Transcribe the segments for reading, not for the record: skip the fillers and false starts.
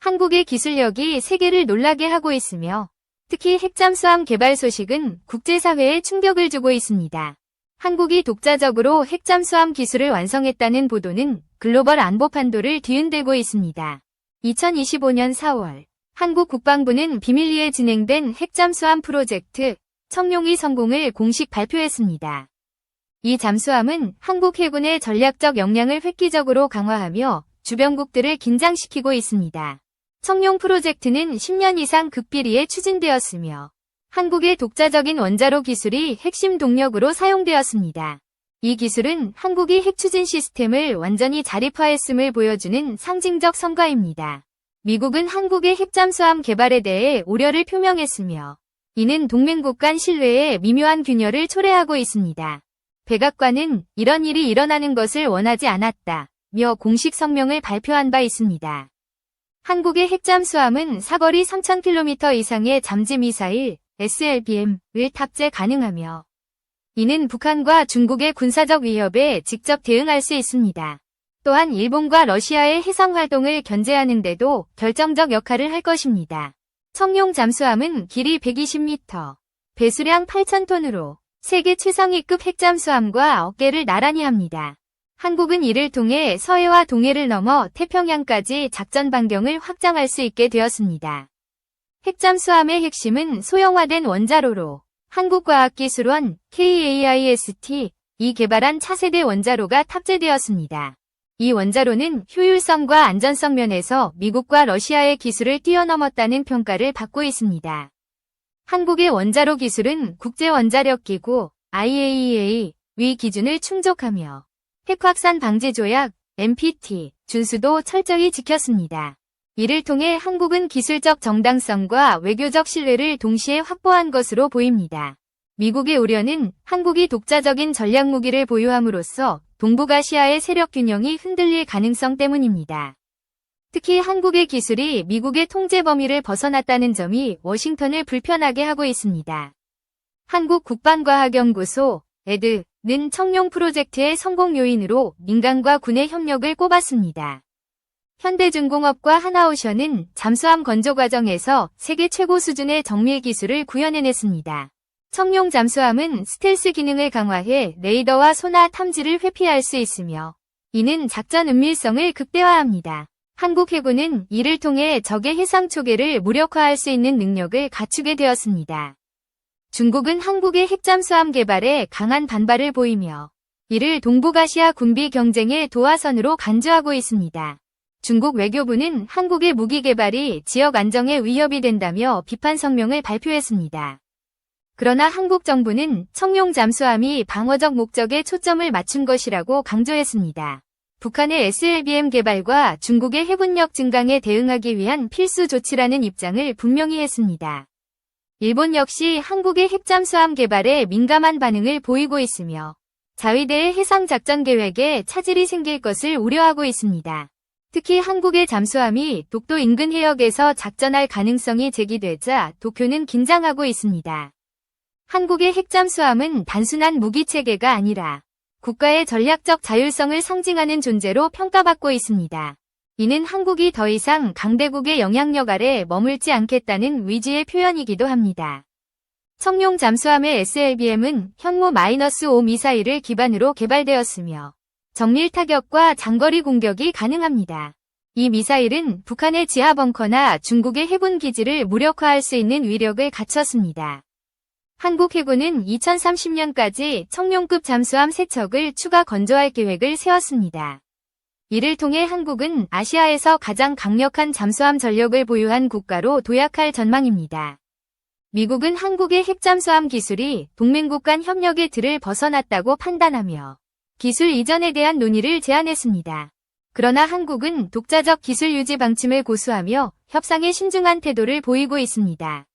한국의 기술력이 세계를 놀라게 하고 있으며 특히 핵잠수함 개발 소식은 국제사회에 충격을 주고 있습니다. 한국이 독자적으로 핵잠수함 기술을 완성했다는 보도는 글로벌 안보 판도를 뒤흔들고 있습니다. 2025년 4월 한국 국방부는 비밀리에 진행된 핵잠수함 프로젝트 청룡의 성공을 공식 발표했습니다. 이 잠수함은 한국 해군의 전략적 역량을 획기적으로 강화하며 주변국들을 긴장시키고 있습니다. 청룡 프로젝트는 10년 이상 극비리에 추진되었으며 한국의 독자적인 원자로 기술이 핵심 동력으로 사용되었습니다. 이 기술은 한국이 핵추진 시스템을 완전히 자립화했음을 보여주는 상징적 성과입니다. 미국은 한국의 핵잠수함 개발에 대해 우려를 표명했으며 이는 동맹국 간 신뢰에 미묘한 균열을 초래하고 있습니다. 백악관은 이런 일이 일어나는 것을 원하지 않았다며 공식 성명을 발표한 바 있습니다. 한국의 핵잠수함은 사거리 3,000km 이상의 잠지미사일 SLBM을 탑재 가능하며 이는 북한과 중국의 군사적 위협에 직접 대응할 수 있습니다. 또한 일본과 러시아의 해상활동을 견제하는 데도 결정적 역할을 할 것입니다. 청룡 잠수함은 길이 120m, 배수량 8,000톤으로 세계 최상위급 핵잠수함과 어깨를 나란히 합니다. 한국은 이를 통해 서해와 동해를 넘어 태평양까지 작전 반경을 확장할 수 있게 되었습니다. 핵잠수함의 핵심은 소형화된 원자로로 한국과학기술원 KAIST이 개발한 차세대 원자로가 탑재되었습니다. 이 원자로는 효율성과 안전성 면에서 미국과 러시아의 기술을 뛰어넘었다는 평가를 받고 있습니다. 한국의 원자로 기술은 국제원자력기구 IAEA 위 기준을 충족하며 핵확산 방지 조약 NPT 준수도 철저히 지켰습니다. 이를 통해 한국은 기술적 정당성과 외교적 신뢰를 동시에 확보한 것으로 보입니다. 미국의 우려는 한국이 독자적인 전략무기를 보유함으로써 동북아시아의 세력 균형이 흔들릴 가능성 때문입니다. 특히 한국의 기술이 미국의 통제 범위를 벗어났다는 점이 워싱턴을 불편하게 하고 있습니다. 한국국방과학연구소 ED는 청룡 프로젝트의 성공 요인으로 민간과 군의 협력을 꼽았습니다. 현대중공업과 하나오션은 잠수함 건조 과정에서 세계 최고 수준의 정밀 기술을 구현해냈습니다. 청룡 잠수함은 스텔스 기능을 강화해 레이더와 소나 탐지를 회피할 수 있으며 이는 작전 은밀성을 극대화합니다. 한국 해군은 이를 통해 적의 해상 초계를 무력화할 수 있는 능력을 갖추게 되었습니다. 중국은 한국의 핵잠수함 개발에 강한 반발을 보이며 이를 동북아시아 군비 경쟁의 도화선으로 간주하고 있습니다. 중국 외교부는 한국의 무기 개발이 지역 안정에 위협이 된다며 비판 성명을 발표했습니다. 그러나 한국 정부는 청룡 잠수함이 방어적 목적에 초점을 맞춘 것이라고 강조했습니다. 북한의 SLBM 개발과 중국의 해군력 증강에 대응하기 위한 필수 조치라는 입장을 분명히 했습니다. 일본 역시 한국의 핵잠수함 개발에 민감한 반응을 보이고 있으며 자위대의 해상작전 계획에 차질이 생길 것을 우려하고 있습니다. 특히 한국의 잠수함이 독도 인근 해역에서 작전할 가능성이 제기되자 도쿄는 긴장하고 있습니다. 한국의 핵잠수함은 단순한 무기체계가 아니라 국가의 전략적 자율성을 상징하는 존재로 평가받고 있습니다. 이는 한국이 더 이상 강대국의 영향력 아래 머물지 않겠다는 의지의 표현이기도 합니다. 청룡 잠수함의 SLBM은 현무-5 미사일을 기반으로 개발되었으며 정밀 타격과 장거리 공격이 가능합니다. 이 미사일은 북한의 지하 벙커나 중국의 해군 기지를 무력화할 수 있는 위력을 갖췄습니다. 한국 해군은 2030년까지 청룡급 잠수함 3척을 추가 건조할 계획을 세웠습니다. 이를 통해 한국은 아시아에서 가장 강력한 잠수함 전력을 보유한 국가로 도약할 전망입니다. 미국은 한국의 핵잠수함 기술이 동맹국 간 협력의 틀을 벗어났다고 판단하며 기술 이전에 대한 논의를 제안했습니다. 그러나 한국은 독자적 기술 유지 방침을 고수하며 협상에 신중한 태도를 보이고 있습니다.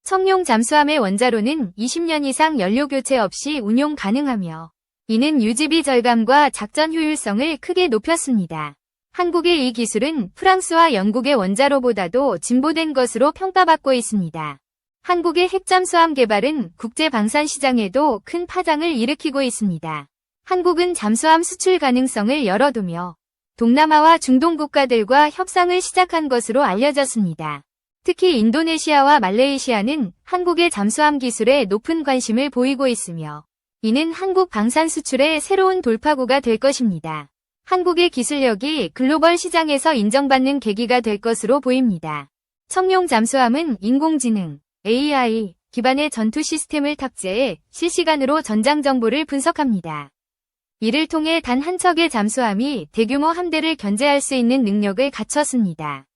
청룡 잠수함의 원자로는 20년 이상 연료 교체 없이 운용 가능하며 이는 유지비 절감과 작전 효율성을 크게 높였습니다. 한국의 이 기술은 프랑스와 영국의 원자로보다도 진보된 것으로 평가받고 있습니다. 한국의 핵잠수함 개발은 국제 방산 시장에도 큰 파장을 일으키고 있습니다. 한국은 잠수함 수출 가능성을 열어두며 동남아와 중동 국가들과 협상을 시작한 것으로 알려졌습니다. 특히 인도네시아와 말레이시아는 한국의 잠수함 기술에 높은 관심을 보이고 있으며 이는 한국 방산 수출의 새로운 돌파구가 될 것입니다. 한국의 기술력이 글로벌 시장에서 인정받는 계기가 될 것으로 보입니다. 청룡 잠수함은 인공지능, AI 기반의 전투 시스템을 탑재해 실시간으로 전장 정보를 분석합니다. 이를 통해 단 한 척의 잠수함이 대규모 함대를 견제할 수 있는 능력을 갖췄습니다.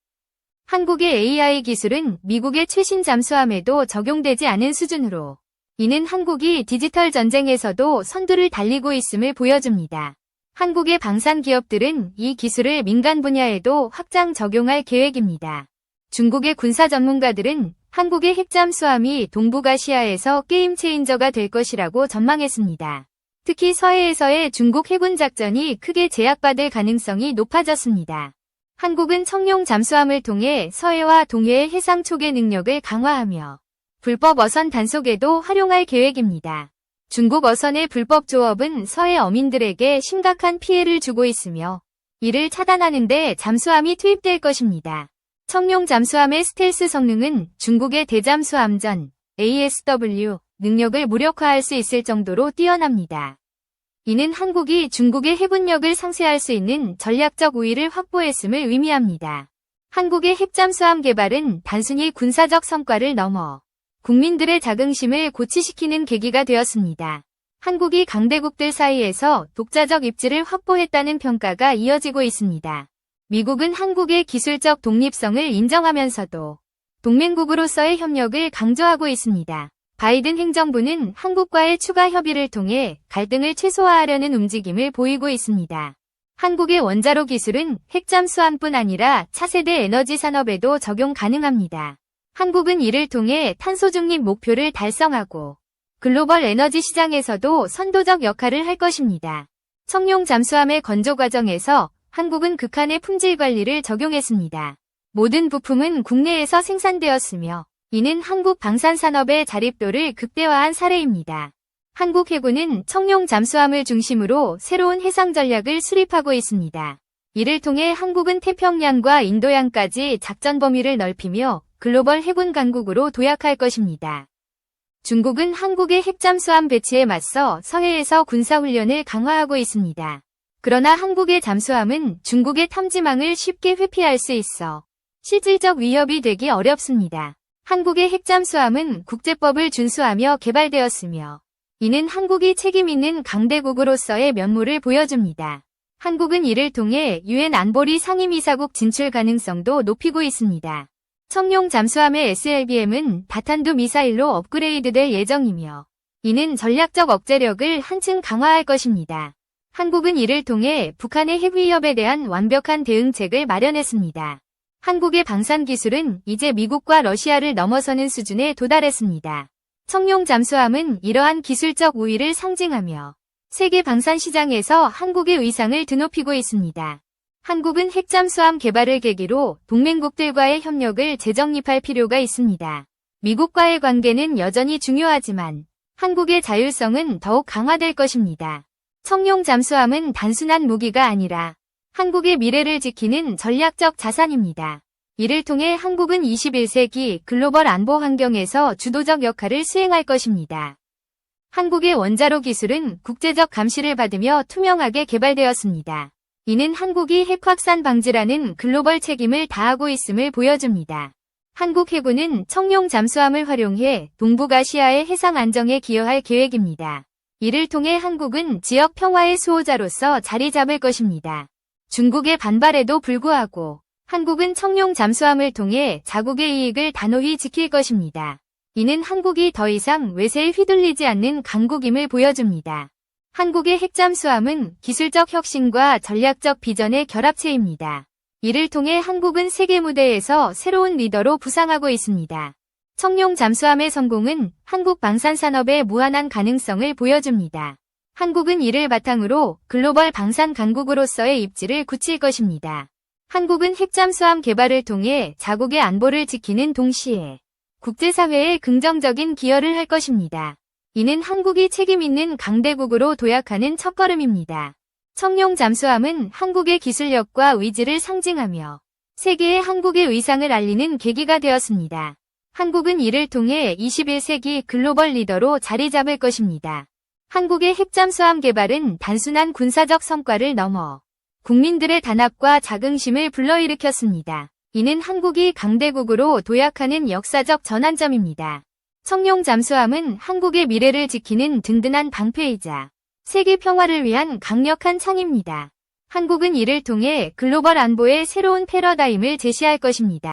한국의 AI 기술은 미국의 최신 잠수함에도 적용되지 않은 수준으로 이는 한국이 디지털 전쟁에서도 선두를 달리고 있음을 보여줍니다. 한국의 방산 기업들은 이 기술을 민간 분야에도 확장 적용할 계획입니다. 중국의 군사 전문가들은 한국의 핵잠수함이 동북아시아에서 게임 체인저가 될 것이라고 전망했습니다. 특히 서해에서의 중국 해군 작전이 크게 제약받을 가능성이 높아졌습니다. 한국은 청룡 잠수함을 통해 서해와 동해의 해상 초계 능력을 강화하며 불법 어선 단속에도 활용할 계획입니다. 중국 어선의 불법 조업은 서해 어민들에게 심각한 피해를 주고 있으며 이를 차단하는 데 잠수함이 투입될 것입니다. 청룡 잠수함의 스텔스 성능은 중국의 대잠수함전 ASW 능력을 무력화할 수 있을 정도로 뛰어납니다. 이는 한국이 중국의 해군력을 상쇄할 수 있는 전략적 우위를 확보했음을 의미합니다. 한국의 핵잠수함 개발은 단순히 군사적 성과를 넘어 국민들의 자긍심을 고취시키는 계기가 되었습니다. 한국이 강대국들 사이에서 독자적 입지를 확보했다는 평가가 이어지고 있습니다. 미국은 한국의 기술적 독립성을 인정하면서도 동맹국으로서의 협력을 강조하고 있습니다. 바이든 행정부는 한국과의 추가 협의를 통해 갈등을 최소화하려는 움직임을 보이고 있습니다. 한국의 원자로 기술은 핵잠수함뿐 아니라 차세대 에너지 산업에도 적용 가능합니다. 한국은 이를 통해 탄소 중립 목표를 달성하고 글로벌 에너지 시장에서도 선도적 역할을 할 것입니다. 청룡 잠수함의 건조 과정에서 한국은 극한의 품질 관리를 적용했습니다. 모든 부품은 국내에서 생산되었으며 이는 한국 방산산업의 자립도를 극대화한 사례입니다. 한국 해군은 청룡 잠수함을 중심으로 새로운 해상 전략을 수립하고 있습니다. 이를 통해 한국은 태평양과 인도양까지 작전 범위를 넓히며 글로벌 해군 강국으로 도약할 것입니다. 중국은 한국의 핵잠수함 배치에 맞서 서해에서 군사훈련을 강화하고 있습니다. 그러나 한국의 잠수함은 중국의 탐지망을 쉽게 회피할 수 있어 실질적 위협이 되기 어렵습니다. 한국의 핵잠수함은 국제법을 준수하며 개발되었으며 이는 한국이 책임있는 강대국으로서의 면모를 보여줍니다. 한국은 이를 통해 유엔 안보리 상임이사국 진출 가능성도 높이고 있습니다. 청룡 잠수함의 SLBM은 다탄두 미사일로 업그레이드될 예정이며 이는 전략적 억제력을 한층 강화할 것입니다. 한국은 이를 통해 북한의 핵 위협에 대한 완벽한 대응책을 마련했습니다. 한국의 방산 기술은 이제 미국과 러시아를 넘어서는 수준에 도달했습니다. 청룡 잠수함은 이러한 기술적 우위를 상징하며 세계 방산 시장에서 한국의 위상을 드높이고 있습니다. 한국은 핵잠수함 개발을 계기로 동맹국들과의 협력을 재정립할 필요가 있습니다. 미국과의 관계는 여전히 중요하지만 한국의 자율성은 더욱 강화될 것입니다. 청룡 잠수함은 단순한 무기가 아니라 한국의 미래를 지키는 전략적 자산입니다. 이를 통해 한국은 21세기 글로벌 안보 환경에서 주도적 역할을 수행할 것입니다. 한국의 원자로 기술은 국제적 감시를 받으며 투명하게 개발되었습니다. 이는 한국이 핵 확산 방지라는 글로벌 책임을 다하고 있음을 보여줍니다. 한국 해군은 청룡 잠수함을 활용해 동북아시아의 해상 안정에 기여할 계획입니다. 이를 통해 한국은 지역 평화의 수호자로서 자리 잡을 것입니다. 중국의 반발에도 불구하고 한국은 청룡 잠수함을 통해 자국의 이익을 단호히 지킬 것입니다. 이는 한국이 더 이상 외세에 휘둘리지 않는 강국임을 보여줍니다. 한국의 핵잠수함은 기술적 혁신과 전략적 비전의 결합체입니다. 이를 통해 한국은 세계 무대에서 새로운 리더로 부상하고 있습니다. 청룡 잠수함의 성공은 한국 방산산업의 무한한 가능성을 보여줍니다. 한국은 이를 바탕으로 글로벌 방산 강국으로서의 입지를 굳힐 것입니다. 한국은 핵잠수함 개발을 통해 자국의 안보를 지키는 동시에 국제사회에 긍정적인 기여를 할 것입니다. 이는 한국이 책임있는 강대국으로 도약하는 첫걸음입니다. 청룡 잠수함은 한국의 기술력과 의지를 상징하며 세계에 한국의 위상을 알리는 계기가 되었습니다. 한국은 이를 통해 21세기 글로벌 리더로 자리 잡을 것입니다. 한국의 핵잠수함 개발은 단순한 군사적 성과를 넘어 국민들의 단합과 자긍심을 불러일으켰습니다. 이는 한국이 강대국으로 도약하는 역사적 전환점입니다. 청룡 잠수함은 한국의 미래를 지키는 든든한 방패이자 세계 평화를 위한 강력한 창입니다. 한국은 이를 통해 글로벌 안보의 새로운 패러다임을 제시할 것입니다.